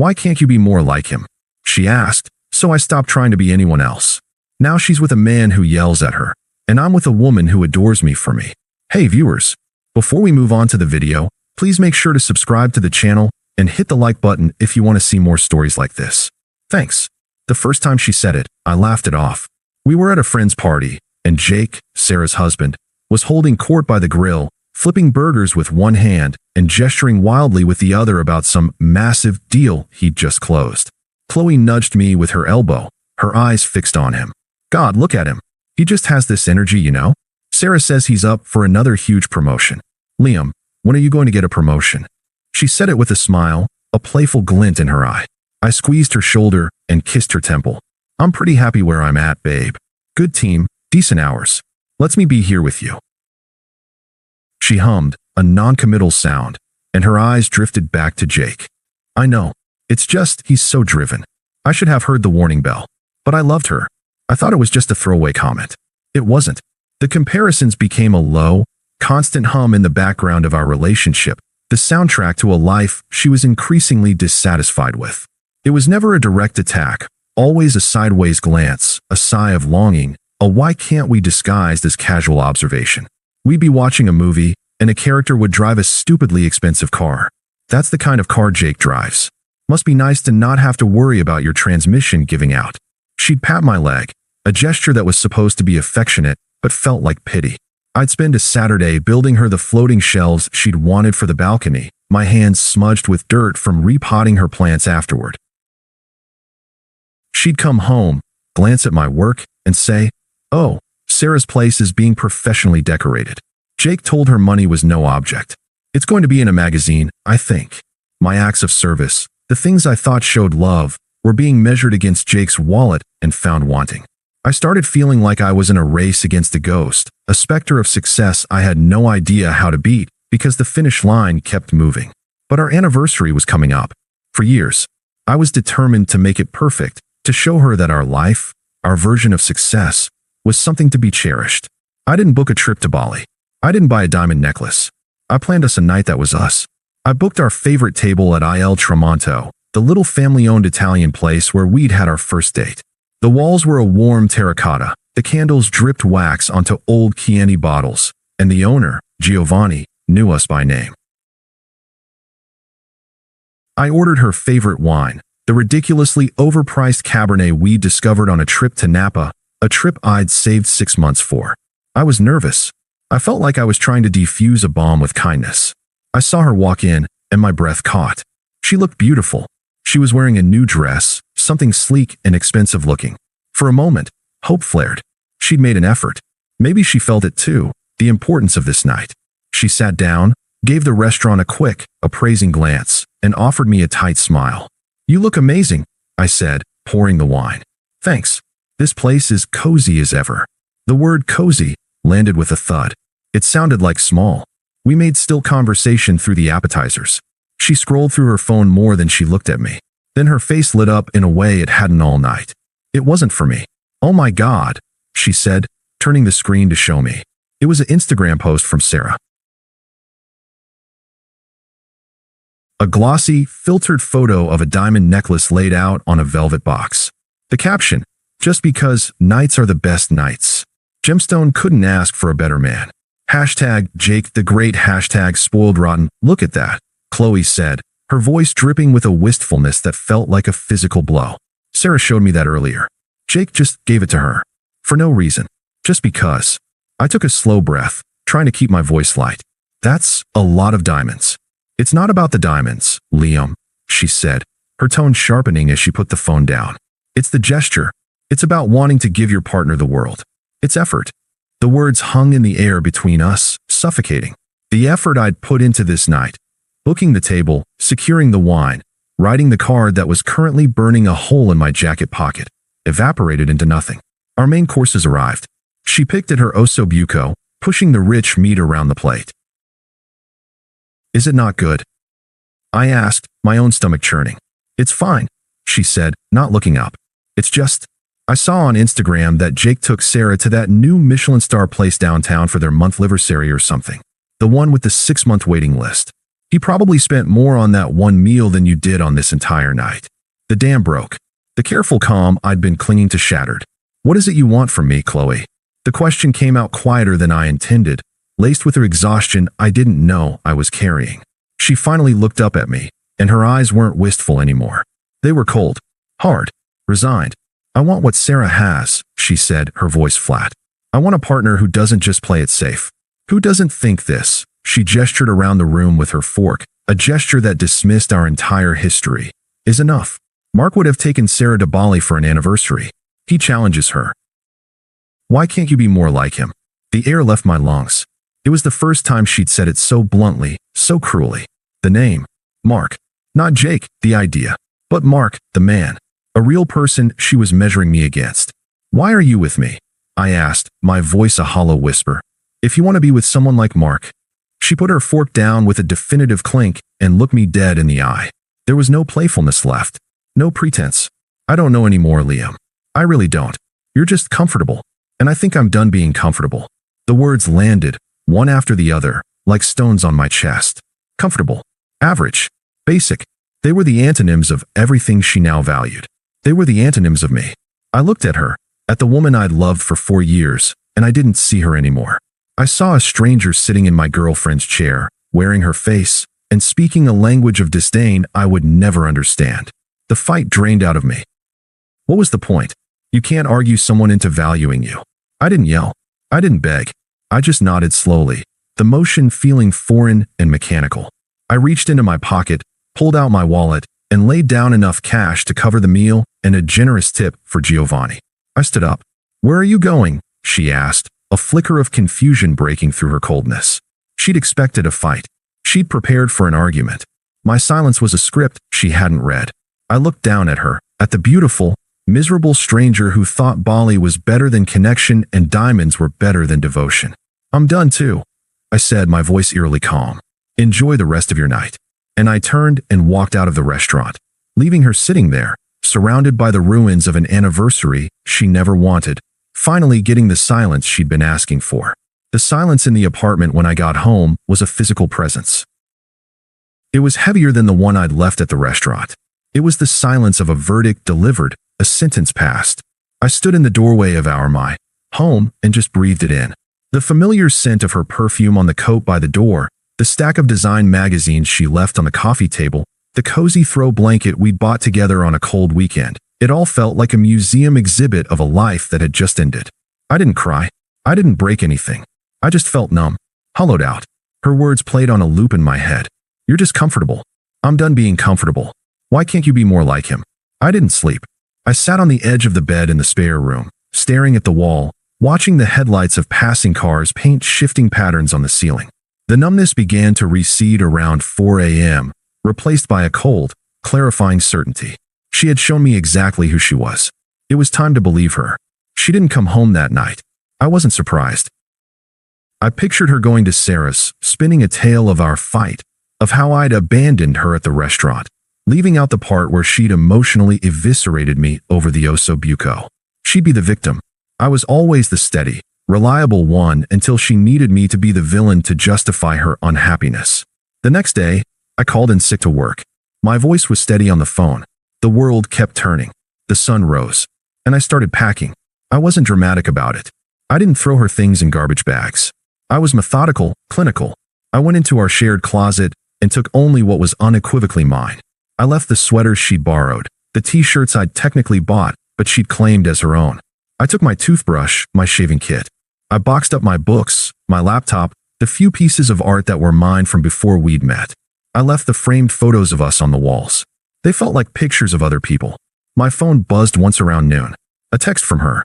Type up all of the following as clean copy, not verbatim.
Why can't you be more like him? She asked, so I stopped trying to be anyone else. Now she's with a man who yells at her, and I'm with a woman who adores me for me. Hey viewers, before we move on to the video, please make sure to subscribe to the channel and hit the like button if you want to see more stories like this. Thanks. The first time she said it, I laughed it off. We were at a friend's party, and Jake, Sarah's husband, was holding court by the grill, flipping burgers with one hand and gesturing wildly with the other about some massive deal he'd just closed. Chloe nudged me with her elbow, her eyes fixed on him. God, look at him. He just has this energy, you know? Sarah says he's up for another huge promotion. Liam, when are you going to get a promotion? She said it with a smile, a playful glint in her eye. I squeezed her shoulder and kissed her temple. I'm pretty happy where I'm at, babe. Good team, decent hours. Let's me be here with you. She hummed, a non-committal sound, and her eyes drifted back to Jake. I know. It's just, he's so driven. I should have heard the warning bell. But I loved her. I thought it was just a throwaway comment. It wasn't. The comparisons became a low, constant hum in the background of our relationship, the soundtrack to a life she was increasingly dissatisfied with. It was never a direct attack, always a sideways glance, a sigh of longing, a why can't we disguised as casual observation. We'd be watching a movie, and a character would drive a stupidly expensive car. That's the kind of car Jake drives. Must be nice to not have to worry about your transmission giving out. She'd pat my leg, a gesture that was supposed to be affectionate, but felt like pity. I'd spend a Saturday building her the floating shelves she'd wanted for the balcony, my hands smudged with dirt from repotting her plants afterward. She'd come home, glance at my work, and say, "Oh, Sarah's place is being professionally decorated." Jake told her money was no object. It's going to be in a magazine, I think. My acts of service, the things I thought showed love, were being measured against Jake's wallet and found wanting. I started feeling like I was in a race against a ghost, a specter of success I had no idea how to beat because the finish line kept moving. But our anniversary was coming up. For years, I was determined to make it perfect, to show her that our life, our version of success, was something to be cherished. I didn't book a trip to Bali. I didn't buy a diamond necklace. I planned us a night that was us. I booked our favorite table at Il Tramonto, the little family-owned Italian place where we'd had our first date. The walls were a warm terracotta, the candles dripped wax onto old Chianti bottles, and the owner, Giovanni, knew us by name. I ordered her favorite wine, the ridiculously overpriced Cabernet we discovered on a trip to Napa, a trip I'd saved 6 months for. I was nervous. I felt like I was trying to defuse a bomb with kindness. I saw her walk in, and my breath caught. She looked beautiful. She was wearing a new dress, something sleek and expensive looking. For a moment, hope flared. She'd made an effort. Maybe she felt it too, the importance of this night. She sat down, gave the restaurant a quick, appraising glance, and offered me a tight smile. "You look amazing," I said, pouring the wine. "Thanks. This place is cozy as ever." The word cozy landed with a thud. It sounded like small. We made still conversation through the appetizers. She scrolled through her phone more than she looked at me. Then her face lit up in a way it hadn't all night. It wasn't for me. "Oh my God," she said, turning the screen to show me. It was an Instagram post from Sarah. A glossy, filtered photo of a diamond necklace laid out on a velvet box. The caption, "Just because nights are the best nights." Gemstone couldn't ask for a better man. Hashtag Jake the Great, hashtag spoiled rotten. "Look at that," Chloe said, her voice dripping with a wistfulness that felt like a physical blow. "Sarah showed me that earlier. Jake just gave it to her. For no reason. Just because." I took a slow breath, trying to keep my voice light. "That's a lot of diamonds." "It's not about the diamonds, Liam," she said, her tone sharpening as she put the phone down. "It's the gesture. It's about wanting to give your partner the world. It's effort." The words hung in the air between us, suffocating. The effort I'd put into this night. Booking the table, securing the wine, writing the card that was currently burning a hole in my jacket pocket, evaporated into nothing. Our main courses arrived. She picked at her osso buco, pushing the rich meat around the plate. "Is it not good?" I asked, my own stomach churning. "It's fine," she said, not looking up. "It's just, I saw on Instagram that Jake took Sarah to that new Michelin star place downtown for their monthliversary or something. The one with the 6-month waiting list. He probably spent more on that one meal than you did on this entire night. The dam broke. The careful calm I'd been clinging to shattered. What is it you want from me, Chloe? The question came out quieter than I intended, laced with her exhaustion I didn't know I was carrying. She finally looked up at me, and her eyes weren't wistful anymore. They were cold, hard, resigned. I want what Sarah has, she said, her voice flat. I want a partner who doesn't just play it safe. Who doesn't think this? She gestured around the room with her fork, a gesture that dismissed our entire history. Is enough. Mark would have taken Sarah to Bali for an anniversary. He challenges her. Why can't you be more like him? The air left my lungs. It was the first time she'd said it so bluntly, so cruelly. The name. Mark. Not Jake, the idea. But Mark, the man. A real person she was measuring me against. Why are you with me? I asked, my voice a hollow whisper. If you want to be with someone like Mark. She put her fork down with a definitive clink and looked me dead in the eye. There was no playfulness left. No pretense. I don't know anymore, Liam. I really don't. You're just comfortable. And I think I'm done being comfortable. The words landed, one after the other, like stones on my chest. Comfortable. Average. Basic. They were the antonyms of everything she now valued. They were the antonyms of me. I looked at her, at the woman I'd loved for 4 years, and I didn't see her anymore. I saw a stranger sitting in my girlfriend's chair, wearing her face, and speaking a language of disdain I would never understand. The fight drained out of me. What was the point? You can't argue someone into valuing you. I didn't yell. I didn't beg. I just nodded slowly, the motion feeling foreign and mechanical. I reached into my pocket, pulled out my wallet, and laid down enough cash to cover the meal and a generous tip for Giovanni. I stood up. Where are you going? She asked, a flicker of confusion breaking through her coldness. She'd expected a fight. She'd prepared for an argument. My silence was a script she hadn't read. I looked down at her, at the beautiful, miserable stranger who thought Bali was better than connection and diamonds were better than devotion. I'm done too, I said, my voice eerily calm. Enjoy the rest of your night. And I turned and walked out of the restaurant, leaving her sitting there, surrounded by the ruins of an anniversary she never wanted, finally getting the silence she'd been asking for. The silence in the apartment when I got home was a physical presence. It was heavier than the one I'd left at the restaurant. It was the silence of a verdict delivered, a sentence passed. I stood in the doorway of my home and just breathed it in. The familiar scent of her perfume on the coat by the door, the stack of design magazines she left on the coffee table, the cozy throw blanket we'd bought together on a cold weekend. It all felt like a museum exhibit of a life that had just ended. I didn't cry. I didn't break anything. I just felt numb, hollowed out. Her words played on a loop in my head. You're just comfortable. I'm done being comfortable. Why can't you be more like him? I didn't sleep. I sat on the edge of the bed in the spare room, staring at the wall, watching the headlights of passing cars paint shifting patterns on the ceiling. The numbness began to recede around 4 a.m., replaced by a cold, clarifying certainty. She had shown me exactly who she was. It was time to believe her. She didn't come home that night. I wasn't surprised. I pictured her going to Sarah's, spinning a tale of our fight, of how I'd abandoned her at the restaurant, leaving out the part where she'd emotionally eviscerated me over the osso buco. She'd be the victim. I was always the steady, reliable one until she needed me to be the villain to justify her unhappiness. The next day, I called in sick to work. My voice was steady on the phone. The world kept turning. The sun rose. And I started packing. I wasn't dramatic about it. I didn't throw her things in garbage bags. I was methodical, clinical. I went into our shared closet and took only what was unequivocally mine. I left the sweaters she'd borrowed, the t-shirts I'd technically bought, but she'd claimed as her own. I took my toothbrush, my shaving kit. I boxed up my books, my laptop, the few pieces of art that were mine from before we'd met. I left the framed photos of us on the walls. They felt like pictures of other people. My phone buzzed once around noon. A text from her.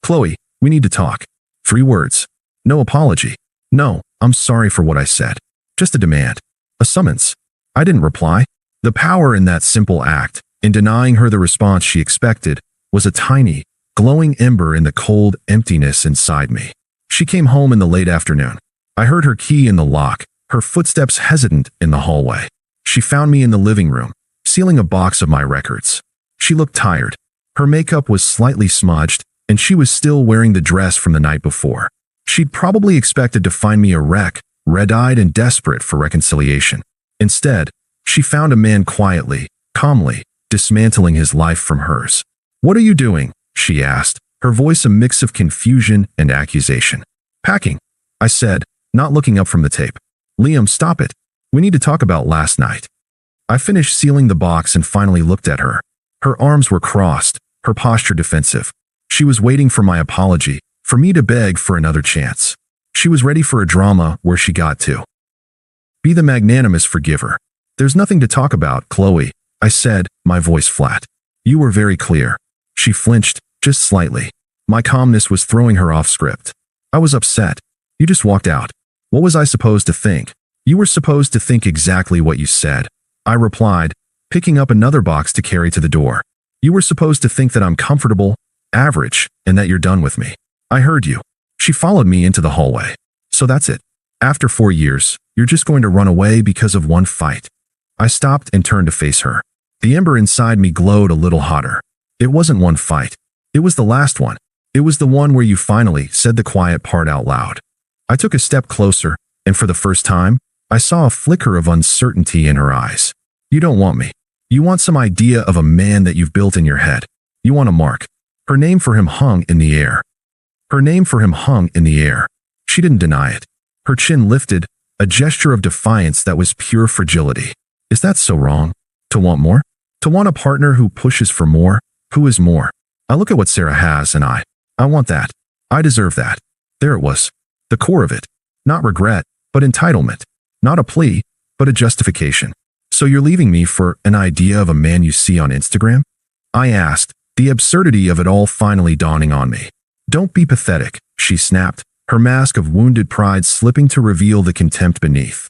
Chloe, we need to talk. 3 words. No apology. No, I'm sorry for what I said. Just a demand. A summons. I didn't reply. The power in that simple act, in denying her the response she expected, was a tiny, glowing ember in the cold emptiness inside me. She came home in the late afternoon. I heard her key in the lock, her footsteps hesitant in the hallway. She found me in the living room, sealing a box of my records. She looked tired. Her makeup was slightly smudged, and she was still wearing the dress from the night before. She'd probably expected to find me a wreck, red-eyed and desperate for reconciliation. Instead, she found a man quietly, calmly, dismantling his life from hers. "What are you doing?" she asked, her voice a mix of confusion and accusation. "Packing," I said, not looking up from the tape. "Liam, stop it. We need to talk about last night." I finished sealing the box and finally looked at her. Her arms were crossed, her posture defensive. She was waiting for my apology, for me to beg for another chance. She was ready for a drama where she got to be the magnanimous forgiver. "There's nothing to talk about, Chloe," I said, my voice flat. "You were very clear." She flinched, just slightly. My calmness was throwing her off script. I was upset. "You just walked out. What was I supposed to think?" "You were supposed to think exactly what you said," I replied, picking up another box to carry to the door. "You were supposed to think that I'm comfortable, average, and that you're done with me." "I heard you." She followed me into the hallway. "So that's it. After 4 years, you're just going to run away because of one fight." I stopped and turned to face her. The ember inside me glowed a little hotter. It wasn't one fight. It was the last one. It was the one where you finally said the quiet part out loud. I took a step closer, and for the first time, I saw a flicker of uncertainty in her eyes. "You don't want me. You want some idea of a man that you've built in your head. You want a mark." Her name for him hung in the air. Her name for him hung in the air. She didn't deny it. Her chin lifted, a gesture of defiance that was pure fragility. Is that so wrong? To want more? To want a partner who pushes for more? Who is more? I look at what Sarah has and I want that. I deserve that. There it was. The core of it. Not regret, but entitlement. Not a plea, but a justification. "So you're leaving me for an idea of a man you see on Instagram?" I asked, the absurdity of it all finally dawning on me. "Don't be pathetic," she snapped, her mask of wounded pride slipping to reveal the contempt beneath.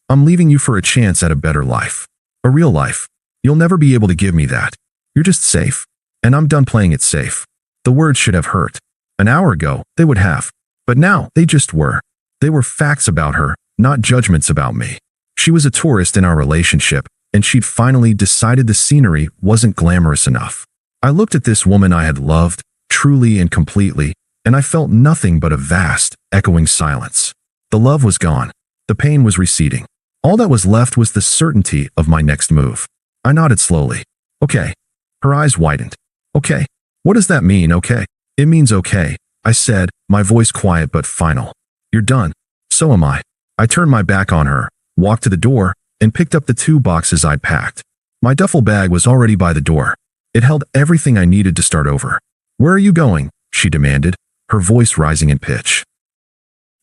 "I'm leaving you for a chance at a better life. A real life. You'll never be able to give me that. You're just safe. And I'm done playing it safe." The words should have hurt. An hour ago, they would have. But now, they just were. They were facts about her, not judgments about me. She was a tourist in our relationship, and she'd finally decided the scenery wasn't glamorous enough. I looked at this woman I had loved, truly and completely, and I felt nothing but a vast, echoing silence. The love was gone. The pain was receding. All that was left was the certainty of my next move. I nodded slowly. "Okay." Her eyes widened. "Okay. What does that mean, okay?" "It means okay," I said, my voice quiet but final. "You're done. So am I." I turned my back on her, walked to the door, and picked up the 2 boxes I'd packed. My duffel bag was already by the door. It held everything I needed to start over. "Where are you going?" she demanded, her voice rising in pitch.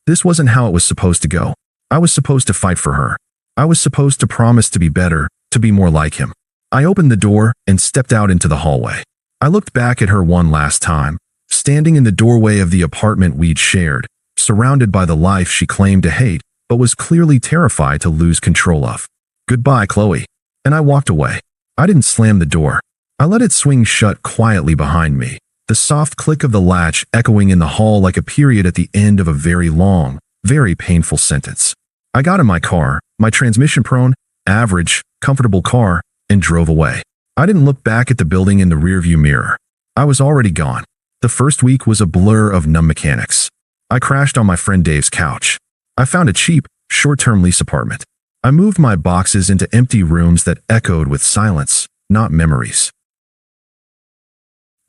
This wasn't how it was supposed to go. I was supposed to fight for her. I was supposed to promise to be better, to be more like him. I opened the door and stepped out into the hallway. I looked back at her one last time, standing in the doorway of the apartment we'd shared, surrounded by the life she claimed to hate, but was clearly terrified to lose control of. "Goodbye, Chloe." And I walked away. I didn't slam the door. I let it swing shut quietly behind me, the soft click of the latch echoing in the hall like a period at the end of a very long, very painful sentence. I got in my car, my transmission-prone, average, comfortable car, and drove away. I didn't look back at the building in the rearview mirror. I was already gone. The first week was a blur of numb mechanics. I crashed on my friend Dave's couch. I found a cheap, short-term lease apartment. I moved my boxes into empty rooms that echoed with silence, not memories.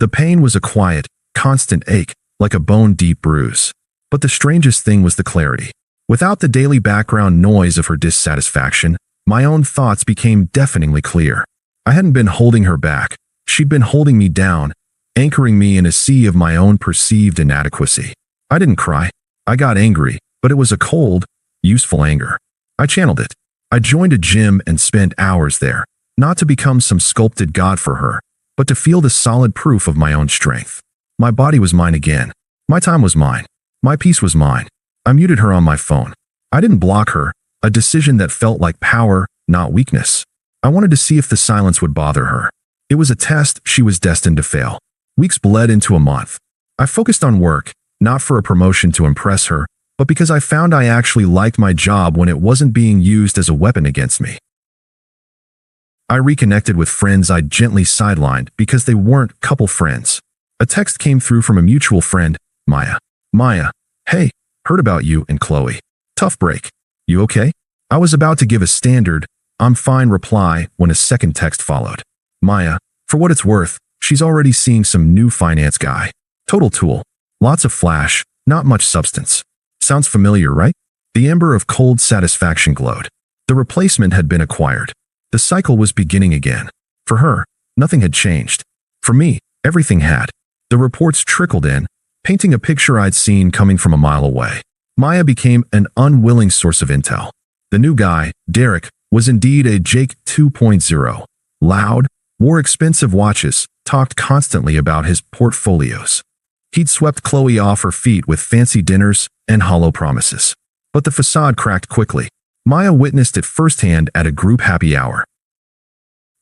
The pain was a quiet, constant ache, like a bone-deep bruise. But the strangest thing was the clarity. Without the daily background noise of her dissatisfaction, my own thoughts became deafeningly clear. I hadn't been holding her back. She'd been holding me down, anchoring me in a sea of my own perceived inadequacy. I didn't cry. I got angry, but it was a cold, useful anger. I channeled it. I joined a gym and spent hours there, not to become some sculpted god for her, but to feel the solid proof of my own strength. My body was mine again. My time was mine. My peace was mine. I muted her on my phone. I didn't block her, a decision that felt like power, not weakness. I wanted to see if the silence would bother her. It was a test she was destined to fail. Weeks bled into a month. I focused on work, not for a promotion to impress her, but because I found I actually liked my job when it wasn't being used as a weapon against me. I reconnected with friends I'd gently sidelined because they weren't couple friends. A text came through from a mutual friend, Maya. "Maya, hey, heard about you and Chloe. Tough break. You okay? I was about to give a standard, I'm fine reply when a second text followed. Maya, for what it's worth, she's already seeing some new finance guy. Total tool. Lots of flash, not much substance. Sounds familiar, right? The ember of cold satisfaction glowed. The replacement had been acquired. The cycle was beginning again. For her, nothing had changed. For me, everything had. The reports trickled in, painting a picture I'd seen coming from a mile away. Maya became an unwilling source of intel. The new guy, Derek, was indeed a Jake 2.0. Loud, wore expensive watches, talked constantly about his portfolios. He'd swept Chloe off her feet with fancy dinners and hollow promises. But the facade cracked quickly. Maya witnessed it firsthand at a group happy hour.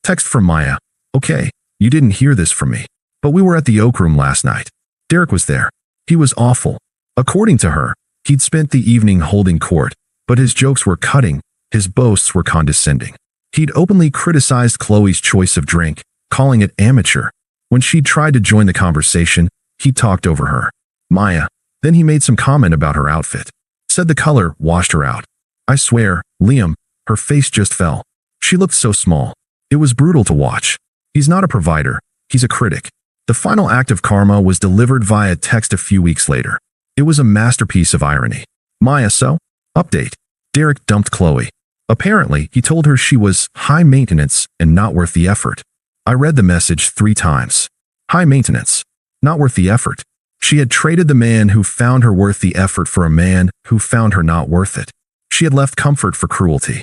Text from Maya. Okay, you didn't hear this from me, but we were at the Oak Room last night. Derek was there. He was awful. According to her, he'd spent the evening holding court, but his jokes were cutting, his boasts were condescending. He'd openly criticized Chloe's choice of drink, calling it amateur. When she tried to join the conversation, he talked over her. Maya. Then he made some comment about her outfit. Said the color washed her out. I swear, Liam, her face just fell. She looked so small. It was brutal to watch. He's not a provider, he's a critic. The final act of karma was delivered via text a few weeks later. It was a masterpiece of irony. Maya, so? Update. Derek dumped Chloe. Apparently, he told her she was high maintenance and not worth the effort. I read the message 3 times. High maintenance. Not worth the effort. She had traded the man who found her worth the effort for a man who found her not worth it. She had left comfort for cruelty.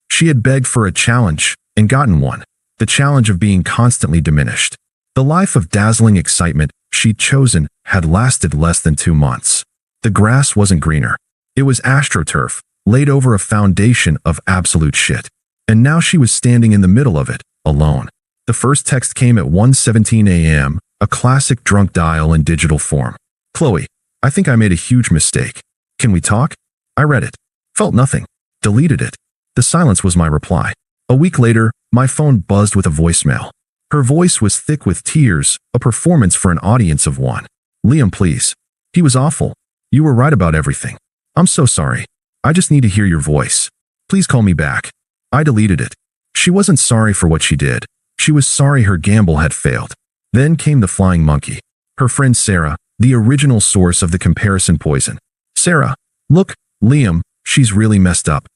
She had begged for a challenge and gotten one. The challenge of being constantly diminished. The life of dazzling excitement she'd chosen had lasted less than 2 months. The grass wasn't greener. It was astroturf, laid over a foundation of absolute shit. And now she was standing in the middle of it, alone. The first text came at 1:17 a.m., a classic drunk dial in digital form. Chloe, I think I made a huge mistake. Can we talk? I read it. Felt nothing. Deleted it. The silence was my reply. A week later, my phone buzzed with a voicemail. Her voice was thick with tears, a performance for an audience of one. Liam, please. He was awful. You were right about everything. I'm so sorry. I just need to hear your voice. Please call me back. I deleted it. She wasn't sorry for what she did. She was sorry her gamble had failed. Then came the flying monkey. Her friend Sarah, the original source of the comparison poison. Sarah, look, Liam, she's really messed up.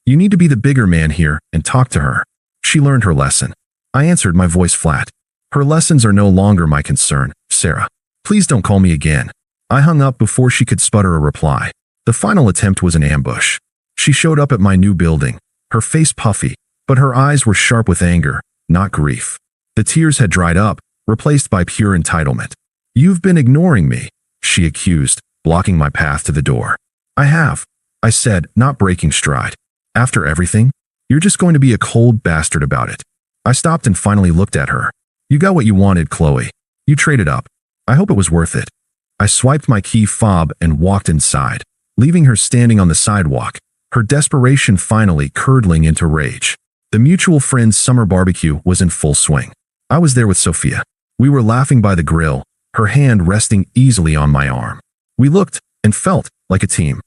You need to be the bigger man here and talk to her. She learned her lesson. I answered, my voice flat. Her lessons are no longer my concern, Sarah. Please don't call me again. I hung up before she could sputter a reply. The final attempt was an ambush. She showed up at my new building, her face puffy, but her eyes were sharp with anger, not grief. The tears had dried up, replaced by pure entitlement. You've been ignoring me, she accused, blocking my path to the door. I have, I said, not breaking stride. After everything, you're just going to be a cold bastard about it. I stopped and finally looked at her. You got what you wanted, Chloe. You traded up. I hope it was worth it. I swiped my key fob and walked inside, leaving her standing on the sidewalk, her desperation finally curdling into rage. The mutual friend's summer barbecue was in full swing. I was there with Sophia. We were laughing by the grill, her hand resting easily on my arm. We looked and felt like a team.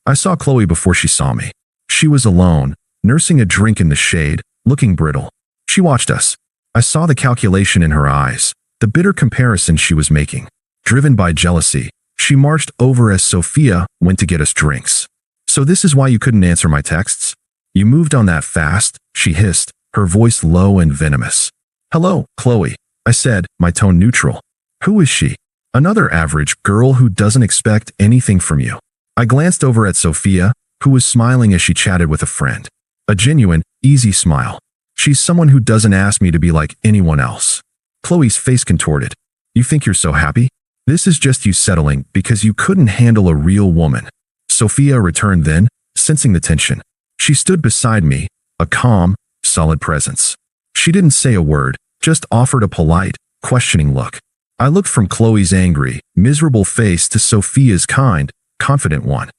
I saw Chloe before she saw me. She was alone, nursing a drink in the shade, looking brittle. She watched us. I saw the calculation in her eyes, the bitter comparison she was making. Driven by jealousy, she marched over as Sophia went to get us drinks. So this is why you couldn't answer my texts? You moved on that fast, she hissed, her voice low and venomous. Hello, Chloe, I said, my tone neutral. Who is she? Another average girl who doesn't expect anything from you. I glanced over at Sophia, who was smiling as she chatted with a friend. A genuine, easy smile. She's someone who doesn't ask me to be like anyone else. Chloe's face contorted. You think you're so happy? This is just you settling because you couldn't handle a real woman. Sophia returned then, sensing the tension. She stood beside me, a calm, solid presence. She didn't say a word, just offered a polite, questioning look. I looked from Chloe's angry, miserable face to Sophia's kind, confident one.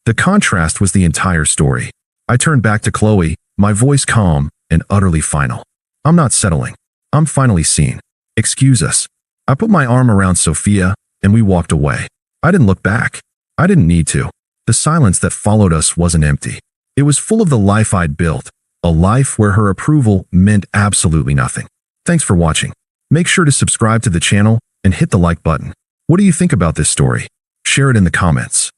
The contrast was the entire story. I turned back to Chloe, my voice calm and utterly final. I'm not settling. I'm finally seen. Excuse us. I put my arm around Sophia, and we walked away. I didn't look back. I didn't need to. The silence that followed us wasn't empty. It was full of the life I'd built, a life where her approval meant absolutely nothing. Thanks for watching. Make sure to subscribe to the channel and hit the like button. What do you think about this story? Share it in the comments.